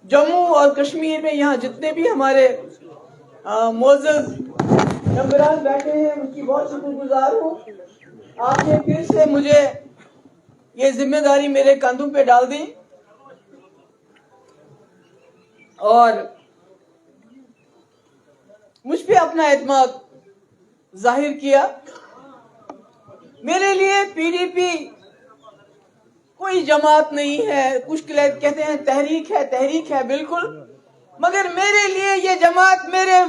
जम्मू और कश्मीर में यहाँ जितने भी हमारे मोअज़्ज़ज़ मेंबरान बैठे हैं उनकी बहुत शुक्रगुजार हूँ। आपने फिर से मुझे ये जिम्मेदारी मेरे कंधों पे डाल दी और मुझ पे अपना एतमाद जाहिर किया। मेरे लिए पीडीपी कोई जमात नहीं है। कुछ कहते हैं तहरीक है बिल्कुल, मगर मेरे लिए ये जमात मेरे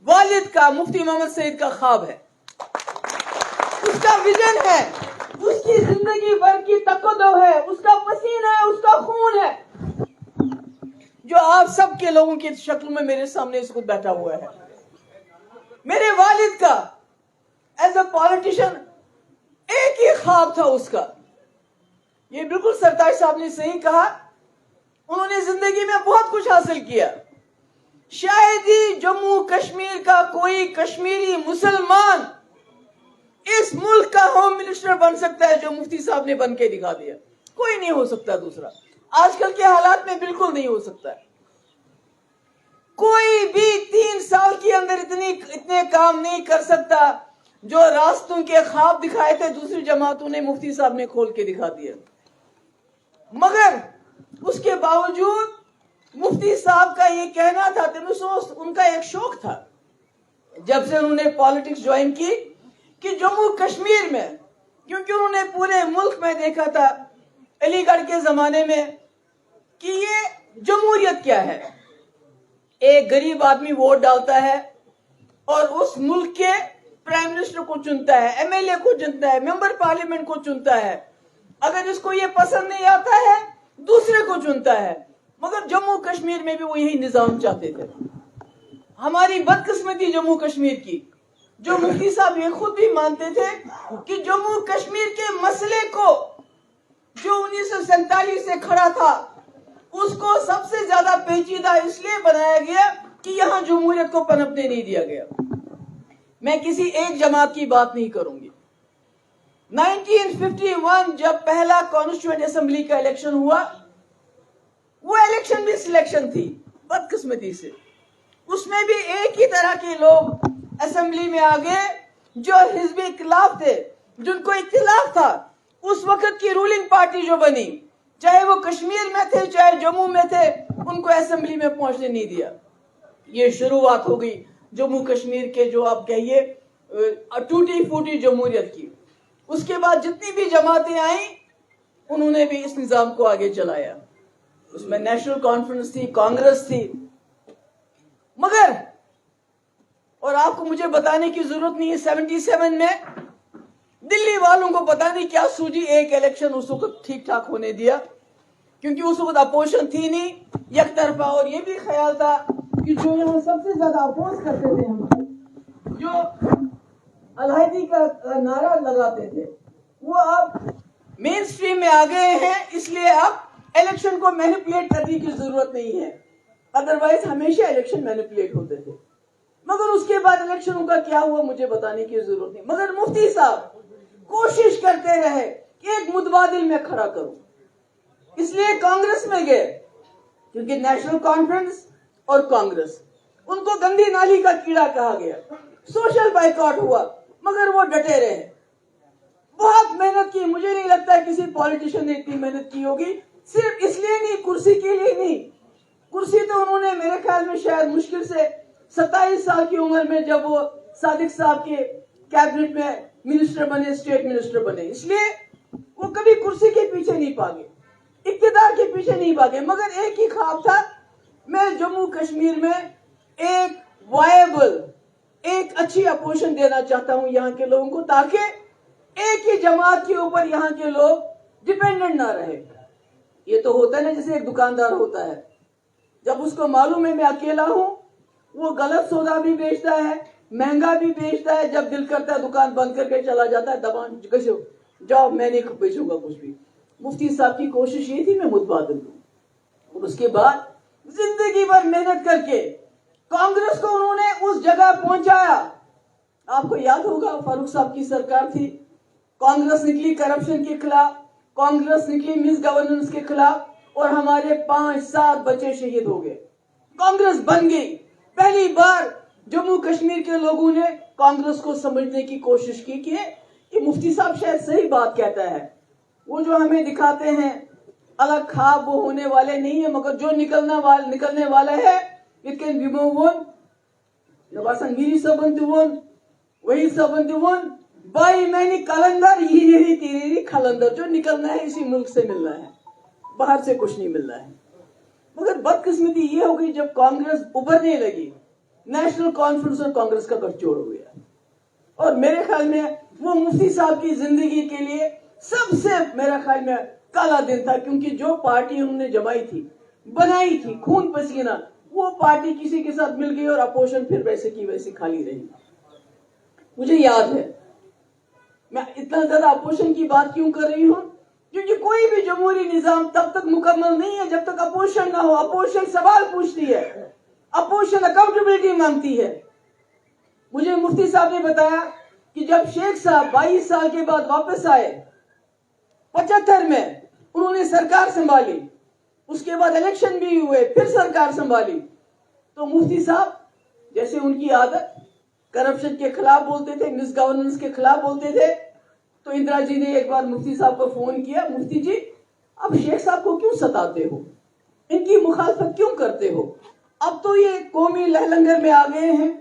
वालिद का, मुफ्ती मोहम्मद सईद का ख्वाब है, उसका विजन है, उसकी जिंदगी भर की तकद्दो है, उसका पसीना है, उसका खून है, जो आप सब के लोगों की शक्ल में मेरे सामने इस वक्त बैठा हुआ है। मेरे वालिद का एज अ पॉलिटिशियन एक ही ख्वाब था उसका। ये बिल्कुल सरताज साहब ने सही कहा, उन्होंने जिंदगी में बहुत कुछ हासिल किया। शायद ही जम्मू कश्मीर का कोई कश्मीरी मुसलमान इस मुल्क का होम मिनिस्टर बन सकता है जो मुफ्ती साहब ने बन के दिखा दिया। कोई नहीं हो सकता दूसरा, आजकल के हालात में बिल्कुल नहीं हो सकता है। कोई भी 3 साल के अंदर इतने काम नहीं कर सकता जो रास्तों के ख्वाब दिखाए थे दूसरी जमातों ने, मुफ्ती साहब ने खोल के दिखा दिया। मगर उसके बावजूद मुफ्ती साहब का ये कहना था, उनका एक शौक था जब से उन्होंने पॉलिटिक्स ज्वाइन की कि जम्मू कश्मीर में, क्योंकि उन्होंने पूरे मुल्क में देखा था अलीगढ़ के जमाने में कि ये जमहूरियत क्या है। एक गरीब आदमी वोट डालता है और उस मुल्क के प्राइम मिनिस्टर को चुनता है, एमएलए को चुनता है, मेंबर पार्लियामेंट को चुनता है। अगर इसको ये पसंद नहीं आता है दूसरे को चुनता है। मगर जम्मू कश्मीर में भी वो यही निजाम चाहते थे। हमारी बदकिस्मती जम्मू कश्मीर की, जो मुफ्ती साहब ये खुद भी मानते थे कि जम्मू कश्मीर के मसले को जो 1947 से खड़ा था उसको सबसे ज्यादा पेचीदा इसलिए बनाया गया कि यहां जमहूरियत को पनपने नहीं दिया गया। मैं किसी एक जमात की बात नहीं करूंगी। 1951 जब पहला कॉन्स्टिट्यूएंट असेंबली का इलेक्शन हुआ, वो इलेक्शन भी सिलेक्शन थी बदकिस्मती से। उसमें भी एक ही तरह के लोग असेंबली में आ गए जो हिजबी इख्तिलाफ थे, जिनको इख्तिलाफ था। उस वक्त की रूलिंग पार्टी जो बनी, चाहे वो कश्मीर में थे चाहे जम्मू में थे, उनको असेंबली में पहुंचने नहीं दिया। ये शुरुआत हो गई जम्मू कश्मीर के, जो आप कहिए टूटी फूटी जमहूरियत की। उसके बाद जितनी भी जमातें आई उन्होंने भी इस निजाम को आगे चलाया। उसमें नेशनल कॉन्फ्रेंस थी, कांग्रेस थी। मगर, और आपको मुझे बताने की जरूरत नहीं है, 77 में दिल्ली वालों को पता नहीं क्या सूझी, एक इलेक्शन उस वक्त ठीक ठाक होने दिया, क्योंकि उस वक्त अपोजिशन थी नहीं, एक तरफा। और ये भी ख्याल था कि जो यहाँ सबसे ज्यादा अपोज करते थे, हम जो अलहदी का नारा लगाते थे, वो अब मेन स्ट्रीम में आ गए हैं। इसलिए अब इलेक्शन को मैनिपुलेट करने की जरूरत नहीं है। अदरवाइज हमेशा इलेक्शन मैनिपुलेट होते थे। मगर उसके बाद इलेक्शनों का क्या हुआ मुझे बताने की जरूरत नहीं। मगर मुफ्ती साहब कोशिश करते रहे कि एक मुतबादिल में खड़ा करूं, इसलिए कांग्रेस में गए, क्योंकि नेशनल कॉन्फ्रेंस और कांग्रेस, उनको गंदी नाली का कीड़ा कहा गया। सोशल बाइकआउट हुआ, मगर वो डटे रहे। बहुत मेहनत की, मुझे नहीं लगता है किसी पॉलिटिशियन ने इतनी मेहनत की होगी। सिर्फ इसलिए नहीं, कुर्सी के लिए नहीं। कुर्सी तो उन्होंने मेरे ख्याल में शायद मुश्किल से 27 साल की उम्र में, जब वो सादिक साहब के कैबिनेट में मिनिस्टर बने, स्टेट मिनिस्टर बने, इसलिए वो कभी कुर्सी के पीछे नहीं भागे, इक्तिदार के पीछे नहीं भागे। मगर एक ही ख्वाब था, मैं जम्मू कश्मीर में एक वायबल, एक अच्छी अपोजिशन देना चाहता हूं यहाँ के लोगों को, ताकि एक ही जमात के ऊपर यहाँ के लोग डिपेंडेंट ना रहे। ये तो होता है ना, जैसे एक दुकानदार होता है, जब उसको मालूम है मैं अकेला हूं, वो गलत सौदा भी बेचता है, महंगा भी बेचता है। जब दिल करता है दुकान बंद करके चला जाता है, दबान जाओ मैं नहीं बेचूंगा कुछ भी। मुफ्ती साहब की कोशिश ये थी मैं मुतबादिल दूं। और उसके बाद जिंदगी भर मेहनत करके कांग्रेस को उन्होंने उस जगह पहुंचाया। आपको याद होगा फारूक साहब की सरकार थी, कांग्रेस निकली करप्शन के खिलाफ, कांग्रेस निकली मिस गवर्नेंस के खिलाफ, اور ہمارے 5-7 بچے شہید ہو گئے. کانگریس بن گئی. پہلی بار جموں کشمیر کے لوگوں نے کانگریس کو سمجھنے کی کوشش کی کہ یہ مفتی صاحب شاید صحیح بات کہتا ہے. وہ جو ہمیں دکھاتے ہیں الگ خواب وہ ہونے والے نہیں ہیں, مگر جو نکلنے والا ہے it can be moved. Yabasan miri sabantuwon, वही sabantuwon. बाई मैंने कलंदर यही तेरी खलंदर. जो निकलना है इसी मुल्क से मिलना है, बाहर से कुछ नहीं मिलना है. मगर बदकिस्मती ये हो गई जब कांग्रेस उभरने लगी, नेशनल कॉन्फ्रेंस और कांग्रेस का गठजोड़ हो गया. और मेरे ख्याल में वो मुफ्ती साहब की जिंदगी के लिए सबसे मेरा ख्याल में काला दिन था, क्योंकि जो पार्टी उन्होंने जमाई थी, बनाई थी खून पसीना, वो पार्टी किसी के साथ मिल गई और अपोजिशन फिर वैसे की वैसी खाली रही. मुझे याद है, मैं इतना ज्यादा अपोजिशन की बात क्यों कर रही हूँ, क्योंकि कोई भी जमहूरी निजाम तब तक मुकम्मल नहीं है जब तक अपोजिशन ना हो. अपोजिशन सवाल पूछती है, अपोजिशन अकाउंटेबिलिटी मांगती है. मुझे मुफ्ती साहब ने बताया कि जब शेख साहब 22 साल के बाद वापस आए, 75 में उन्होंने सरकार संभाली, उसके बाद इलेक्शन भी हुए, फिर सरकार संभाली, तो मुफ्ती साहब जैसे उनकी आदत करप्शन के खिलाफ बोलते थे, मिस गवर्नेंस के खिलाफ बोलते थे. तो इंदिरा जी ने एक बार मुफ्ती साहब को फोन किया, मुफ्ती जी अब शेख साहब को क्यों सताते हो, इनकी मुखालफत क्यों करते हो, अब तो ये कौमी लहलंगर में आ गए हैं,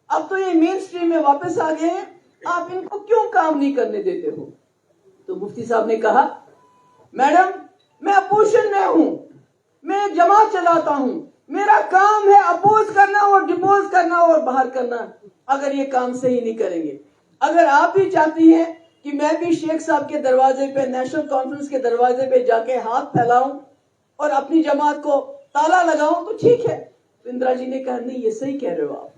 अब तो ये मेन स्ट्रीम में वापस आ गए हैं, आप इनको क्यों काम नहीं करने देते हो. तो मुफ्ती साहब ने कहा, मैडम मैं अपोजिशन में हूं, मैं जमात चलाता हूं, मेरा काम है अपोज करना और डिपोज करना और बाहर करना. अगर ये काम सही नहीं करेंगे, अगर आप भी चाहती हैं कि मैं भी शेख साहब के दरवाजे पे, नेशनल कॉन्फ्रेंस के दरवाजे पे जाके हाथ फैलाऊं और अपनी जमात को ताला लगाऊं, तो ठीक है. तो इंदिरा जी ने कहा, नहीं ये सही कह रहे हो आप,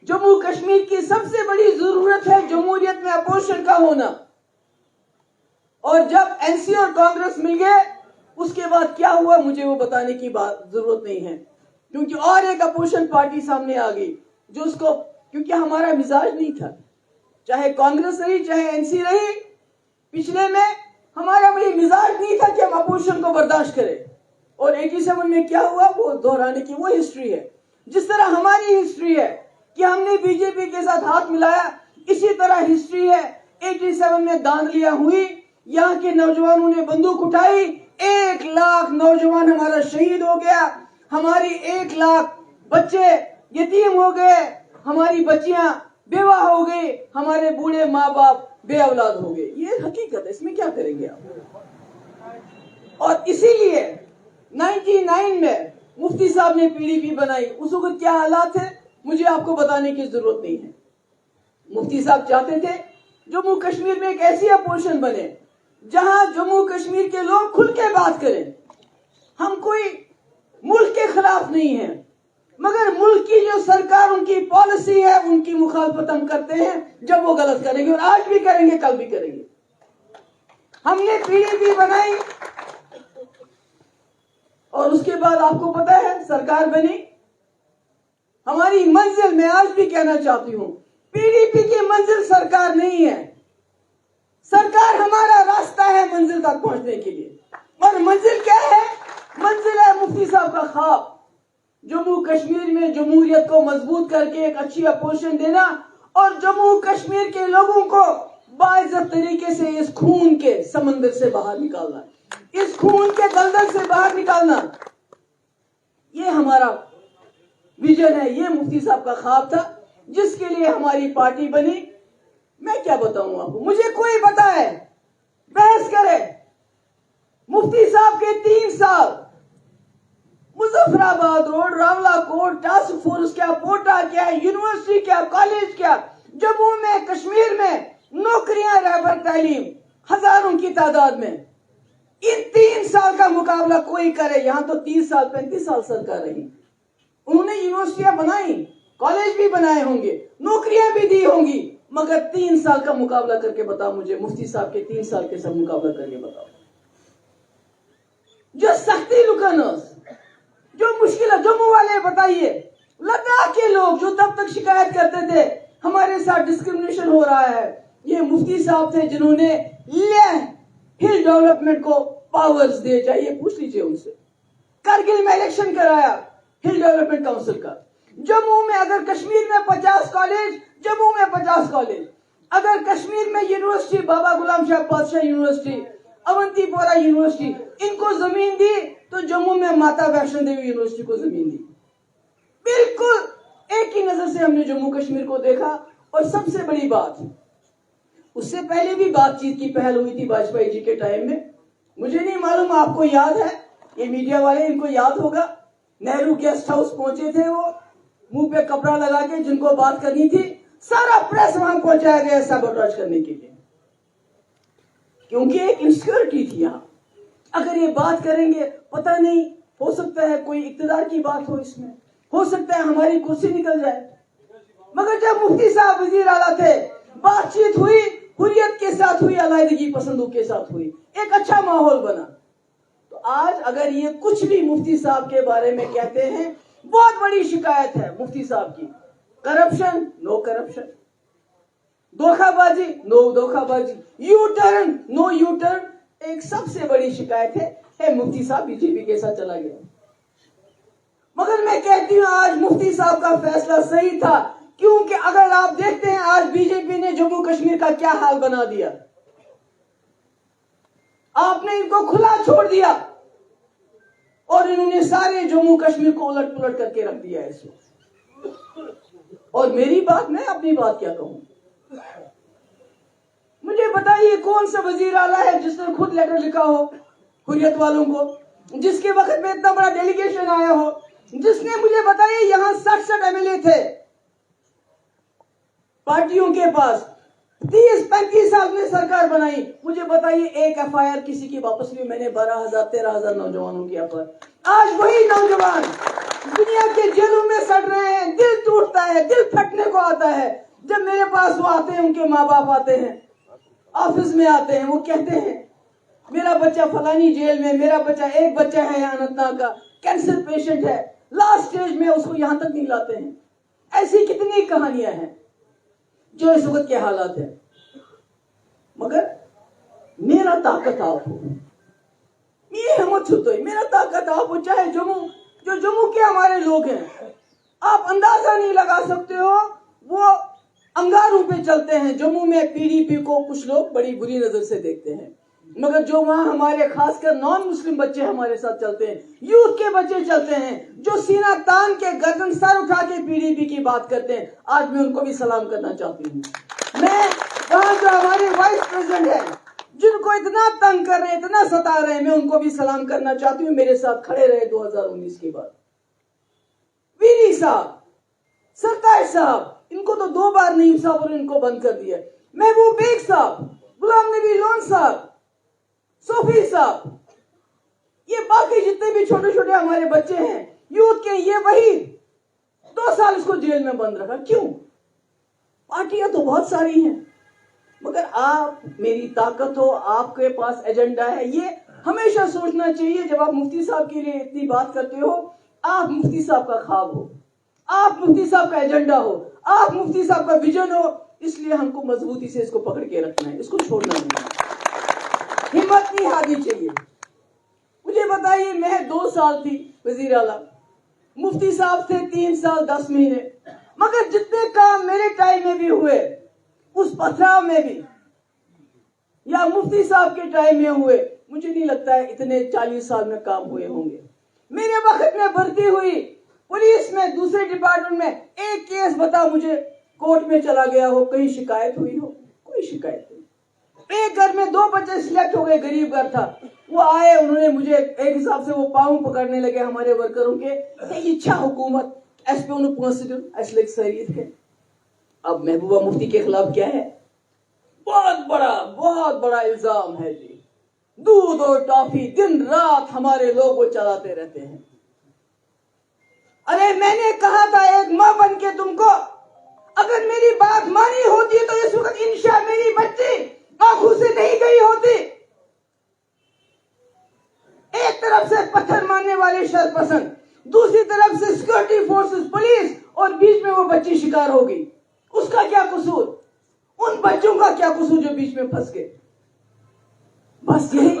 जम्मू कश्मीर की सबसे बड़ी जरूरत है जमहूरियत में अपोजिशन का होना. और जब एनसी और कांग्रेस मिल गए, उसके बाद क्या हुआ मुझे वो बताने की बात जरूरत नहीं है, क्योंकि और एक अपोजिशन पार्टी सामने आ गई जो उसको, क्योंकि हमारा मिजाज नहीं था, चाहे कांग्रेस रही चाहे एनसी रही, पिछले में हमारा ये मिजाज नहीं था कि हम अपोजिशन को बर्दाश्त करें. और 87 में क्या हुआ वो दोहराने की वो हिस्ट्री है. जिस तरह हमारी हिस्ट्री है कि हमने बीजेपी के साथ हाथ मिलाया, इसी तरह हिस्ट्री है 87 में दांदलियां हुई, यहाँ के नौजवानों ने बंदूक उठाई, 1 लाख नौजवान हमारा शहीद हो गया, हमारी 1 लाख बच्चे यतीम हो गए, हमारी बच्चियां बेवा हो गई, हमारे बूढ़े माँ बाप बे औलाद हो गए. ये हकीकत है, इसमें क्या करेंगे आप. और इसीलिए 99 में मुफ्ती साहब ने पीडीपी बनाई. उस वक्त क्या हालात थे मुझे आपको बताने की जरूरत नहीं है. मुफ्ती साहब चाहते थे जम्मू कश्मीर में एक ऐसी अपोजिशन बने जहां जम्मू कश्मीर के लोग खुल के बात करें. हम कोई मुल्क के खिलाफ नहीं है, मगर मुल्क की जो सरकार उनकी पॉलिसी है उनकी मुखालफत हम करते हैं जब वो गलत करेंगे, और आज भी करेंगे, कल भी करेंगे. हमने पीडीपी बनाई और उसके बाद आपको पता है सरकार बनी. हमारी मंजिल, मैं आज भी कहना चाहती हूं, पीडीपी की मंजिल सरकार नहीं है, सरकार हमारा रास्ता है मंजिल तक पहुंचने के लिए. और मंजिल क्या है, मंजिल है मुफ्ती साहब का ख्वाब, जम्मू कश्मीर में जमहूरियत को मजबूत करके एक अच्छी अपोजिशन देना और जम्मू कश्मीर के लोगों को बाइज्जत तरीके से इस खून के समंदर से बाहर निकालना, इस खून के दलदल से बाहर निकालना. ये हमारा विजन है, ये मुफ्ती साहब का ख्वाब था जिसके लिए हमारी पार्टी बनी. मैं क्या बताऊं आपको, मुझे कोई बताए, बहस करे. मुफ्ती साहब के 3 साल Muzaffarabad road, Rawalakot, task force क्या, पोटा क्या, यूनिवर्सिटी क्या, कॉलेज क्या, जम्मू में, कश्मीर में नौकरियां, रहबर तालीम हजारों की तादाद में. इन 3 साल का मुकाबला कोई करे. यहां तो 30 साल 35 साल सरकार रही, उन्होंने यूनिवर्सिटियां बनाई, कॉलेज भी बनाए होंगे, नौकरियां भी दी होंगी, मगर 3 साल का मुकाबला करके बताओ मुझे, मुफ्ती साहब के 3 साल के सब मुकाबला करके बताओ. जो सख्ती लुकनोस, जो मुश्किल है, जम्मू वाले बताइए, लद्दाख के लोग जो तब तक शिकायत करते थे हमारे साथ डिस्क्रिमिनेशन हो रहा है, ये मुफ्ती साहब थे जिन्होंने हिल डेवलपमेंट को पावर्स दिए. चाहिए पूछ लीजिए उनसे. करगिल में इलेक्शन कराया हिल डेवलपमेंट काउंसिल का। जम्मू में अगर कश्मीर में 50 कॉलेज, जम्मू में 50 कॉलेज, अगर कश्मीर में यूनिवर्सिटी, बाबा गुलाम शाह बादशाह यूनिवर्सिटी, अवंतीपोरा यूनिवर्सिटी, इनको जमीन दी तो जम्मू में माता वैष्णो देवी यूनिवर्सिटी को जमीन दी। बिल्कुल एक ही नजर से हमने जम्मू कश्मीर को देखा। और सबसे बड़ी बात, उससे पहले भी बातचीत की पहल हुई थी वाजपेयी जी के टाइम में। मुझे नहीं मालूम आपको याद है, ये मीडिया वाले इनको याद होगा, नेहरू गेस्ट हाउस पहुंचे थे वो, मुंह पे कपड़ा लगा के, जिनको बात करनी थी सारा प्रेस वहां पहुंचाया गया सबोटाज करने के लिए, क्योंकि एक इनसिक्योरिटी थी यहां। अगर ये बात करेंगे, पता नहीं, हो सकता है कोई इक्तदार की बात हो, इसमें हो सकता है हमारी कुर्सी निकल जाए। मगर जब मुफ्ती साहब वजीर आला थे, बातचीत हुई, हुर्रियत के साथ हुई, अलायदगी पसंदों के साथ हुई, एक अच्छा माहौल बना। तो आज अगर ये कुछ भी मुफ्ती साहब के बारे में कहते हैं, बहुत बड़ी शिकायत है मुफ्ती साहब की। करप्शन, नो करप्शन, धोखाबाजी, नो धोखाबाजी, U turn, no U turn, एक सबसे बड़ी शिकायत है मुफ्ती साहब बीजेपी के साथ चला गया। मगर मैं कहती हूं आज मुफ्ती साहब का फैसला सही था, क्योंकि अगर आप देखते हैं आज बीजेपी ने जम्मू कश्मीर का क्या हाल बना दिया। आपने इनको खुला छोड़ दिया और इन्होंने सारे जम्मू कश्मीर को उलट पुलट करके रख दिया है इस वक्त। और मेरी बात, मैं अपनी बात क्या कहूं, मुझे बताइए कौन सा वजीर आला है जिसने खुद लेटर लिखा हो हुर्रियत वालों को, जिसके वक्त में इतना बड़ा डेलीगेशन आया हो, जिसने, मुझे बताइए, यहां 67 एमएलए थे पार्टियों के पास, 30-35 साल में सरकार बनाई, मुझे बताइए एक एफआईआर किसी की वापस ली? मैंने 12,000-13,000 नौजवानों के ऊपर। आज वही नौजवान दुनिया के जेलों में सड़ रहे हैं। दिल टूटता है, दिल फटने को आता है जब मेरे पास वो आते हैं, उनके माँ बाप आते हैं, ऑफिस में आते हैं, वो कहते हैं मेरा बच्चा फलानी जेल में, मेरा बच्चा, एक बच्चा है यहाँ अनंतनाग का, कैंसर पेशेंट है, लास्ट स्टेज में, उसको यहां तक नहीं लाते हैं। ऐसी कितनी कहानियां हैं जो इस वक्त के हालात है। मगर मेरा ताकत आप हो, ये हिम्मत छुतो, मेरा ताकत आप हो, चाहे जम्मू के हमारे लोग हैं, आप अंदाजा नहीं लगा सकते हो, वो अंगारों पे चलते हैं। जम्मू में पीडीपी को कुछ लोग बड़ी बुरी नजर से देखते हैं, मगर जो वहां हमारे खासकर नॉन मुस्लिम बच्चे हमारे साथ चलते हैं, यूथ के बच्चे चलते हैं, जो सीना तान के, गर्दन सर उठा के पीडीपी की बात करते हैं, आज मैं उनको भी सलाम करना चाहती हूँ। मैं वहां जो हमारे वाइस प्रेसिडेंट है, जिनको इतना तंग कर रहे हैं, इतना सता रहे हैं, मैं उनको भी सलाम करना चाहती हूँ। मेरे साथ खड़े रहे 2019 के बाद। वीरी साहब, सरताज साहब, इनको तो 2 बार नईम साहब और इनको बंद कर दिया। महबूब बेग साहब, गुलाम नबी लोन साहब, सोफी साहब, ये बाकी जितने भी छोटे छोटे हमारे बच्चे हैं यूथ के, ये वही 2 साल इसको जेल में बंद रखा। क्यों? पार्टियां तो बहुत सारी हैं, मगर आप, मेरी ताकत हो, आपके पास एजेंडा है, ये हमेशा सोचना चाहिए। जब आप मुफ्ती साहब के लिए इतनी बात करते हो, आप मुफ्ती साहब का ख्वाब हो, आप मुफ्ती साहब का एजेंडा हो, आप मुफ्ती साहब का विजन हो, इसलिए हमको मजबूती से इसको पकड़ के रखना है, इसको छोड़ना नहीं है, हिम्मत नहीं हारनी चाहिए। मुझे बताइए, मैं 2 साल थी वजीर आला, मुफ्ती साहब थे 3 साल 10 महीने, मगर जितने काम मेरे टाइम में भी हुए, उस पथराव में भी, या मुफ्ती साहब के टाइम में हुए, मुझे नहीं लगता है इतने 40 साल में काम हुए होंगे। मेरे वक्त में भर्ती हुई पुलिस में, दूसरे डिपार्टमेंट में, एक केस बता मुझे कोर्ट में चला गया हो, कहीं शिकायत हुई हो? कोई शिकायत नहीं। एक घर में 2 बच्चे सिलेक्ट हो गए, गरीब घर था, वो आए, उन्होंने मुझे एक हिसाब से वो पाँव पकड़ने लगे हमारे वर्करों के, इच्छा हुकूमत अब महबूबा मुफ्ती के खिलाफ क्या है? बहुत बड़ा इल्जाम है जी, दूध और टॉफी दिन रात हमारे लोग वो चलाते रहते हैं। अरे मैंने कहा था एक मां बन के तुमको, अगर मेरी बात मानी होती तो इस वक्त इंशा मेरी बच्ची आंखों से नहीं गई होती। एक तरफ से पत्थर मारने वाले शरपसंद, दूसरी तरफ से सिक्योरिटी फोर्सेस, पुलिस, और बीच में वो बच्ची शिकार हो गई। उसका क्या कसूर? उन बच्चों का क्या कसूर जो बीच में फंस गए? बस यही।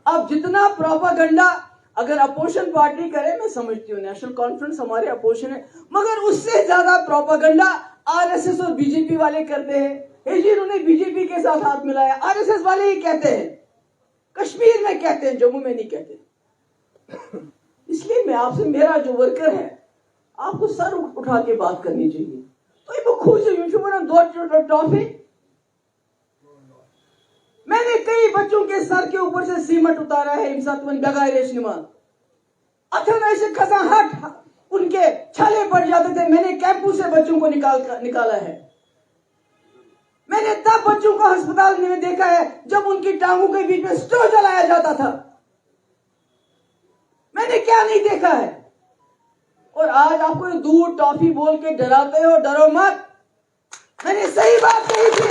अब जितना प्रोपेगेंडा اگر اپوزیشن پارٹی کرے میں سمجھتی ہوں نیشنل کانفرنس ہمارے اپوزیشن ہے، مگر اس سے زیادہ پروپیگنڈا آر ایس ایس اور بی جے پی والے کرتے ہیں. جی انہوں نے بی جے پی کے ساتھ ہاتھ ملایا، آر ایس ایس والے ہی کہتے ہیں، کشمیر میں کہتے ہیں، جموں میں نہیں کہتے. اس لیے میں آپ سے، میرا جو ورکر ہے، آپ کو سر اٹھا کے بات کرنی چاہیے. تو یہ خوش دو ٹافی میں نے کئی بچوں کے سر کے اوپر سے سیمنٹ اتارا ہے امساتمن بغیر نمان اتنا ایسے کھسا ہٹ ان کے چھالے پڑ جاتے تھے. میں نے کیمپو سے بچوں کو نکالا ہے. میں نے تب بچوں کو ہسپتال میں دیکھا ہے جب ان کی ٹانگوں کے بیچ میں سٹو جلایا جاتا تھا. میں نے کیا نہیں دیکھا ہے. اور آج آپ کو دودھ ٹافی بول کے ڈراتے ہو، ڈرو مت. میں نے صحیح بات کہی تھی.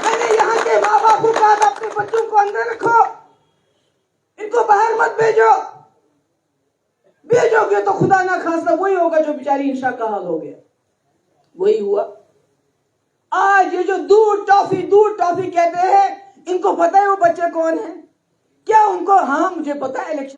میں نے یہاں کے ماں باپ کو کہا تھا اپنے بچوں کو اندر رکھو، ان کو باہر مت بھیجو. بھیجو گے تو خدا نہ خواستہ وہی ہوگا جو بیچاری انشا کا حال ہو گیا. وہی ہوا. آج یہ جو دودھ ٹافی کہتے ہیں، ان کو پتہ ہے وہ بچے کون ہیں کیا؟ ان کو، ہاں مجھے پتا ہے الیکشن